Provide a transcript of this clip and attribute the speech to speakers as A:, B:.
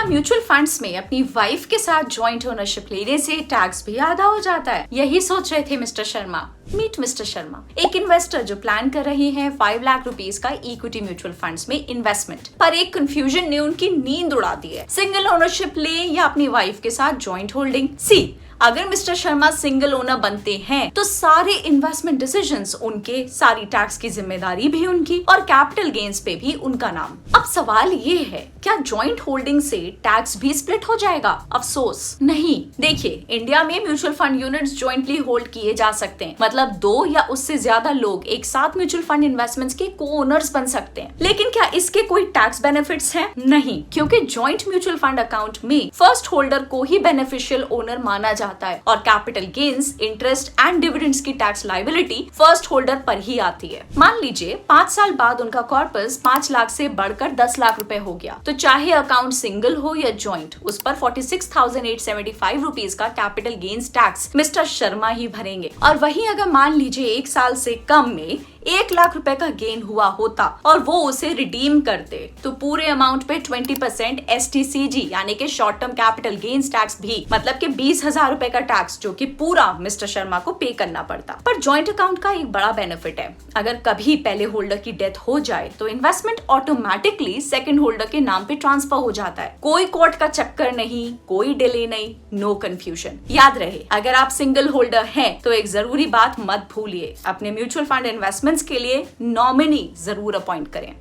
A: Mutual funds में अपनी wife के साथ ज्वाइंट ओनरशिप लेने से टैक्स भी आधा हो जाता है? यही सोच रहे थे mister Sharma. Meet mister Sharma, एक इन्वेस्टर जो प्लान कर रहे हैं 5 लाख रुपीस का इक्विटी म्यूचुअल फंड्स में इन्वेस्टमेंट। पर एक कंफ्यूजन ने उनकी नींद उड़ा दी है। सिंगल ओनरशिप ले या अपनी वाइफ के साथ ज्वाइंट होल्डिंग। अगर मिस्टर शर्मा सिंगल ओनर बनते हैं तो सारे इन्वेस्टमेंट डिसीजंस उनके, सारी टैक्स की जिम्मेदारी भी उनकी और कैपिटल गेन्स पे भी उनका नाम। अब सवाल ये है, क्या जॉइंट होल्डिंग से टैक्स भी स्प्लिट हो जाएगा? अफसोस नहीं। देखिए, इंडिया में mutual fund units jointly hold किए जा सकते हैं, मतलब 2 या उससे ज्यादा लोग एक साथ म्यूचुअल फंड इन्वेस्टमेंट्स के को ओनर्स बन सकते हैं। लेकिन क्या इसके कोई टैक्स बेनिफिट्स हैं? नहीं, क्योंकि जॉइंट म्यूचुअल फंड अकाउंट में फर्स्ट होल्डर को ही बेनिफिशियल ओनर माना जाता है और capital gains, interest and dividends की टैक्स लायबिलिटी फर्स्ट होल्डर पर ही आती है। मान लीजिए 5 साल बाद उनका कॉर्पस 5 लाख से बढ़कर 10 लाख रुपए हो गया, तो चाहे अकाउंट सिंगल हो या जॉइंट, उस पर 46,875 रुपीज का capital gains tax mister Sharma ही भरेंगे। और वहीं अगर मान लीजिए 1 साल से कम में 1 लाख रुपए का गेन हुआ होता और वो उसे रिडीम करते, तो पूरे अमाउंट पे 20% STCG यानी कि short term capital gains tax भी, मतलब कि 20,000 रुपए का टैक्स जो कि पूरा मिस्टर शर्मा को पे करना पड़ता। पर जॉइंट अकाउंट का एक बड़ा बेनिफिट है, अगर कभी पहले होल्डर की डेथ हो जाए तो इन्वेस्टमेंट ऑटोमेटिकली सेकंड होल्डर के नाम पे ट्रांसफर हो जाता है। कोई कोर्ट का चक्कर नहीं, कोई डिले नहीं, नो कंफ्यूजन। याद रहे, अगर आप सिंगल होल्डर हैं तो एक जरूरी बात मत भूलिए, अपने म्यूचुअल फंड इन्वेस्टमेंट्स के लिए नॉमिनी जरूर अपॉइंट करें।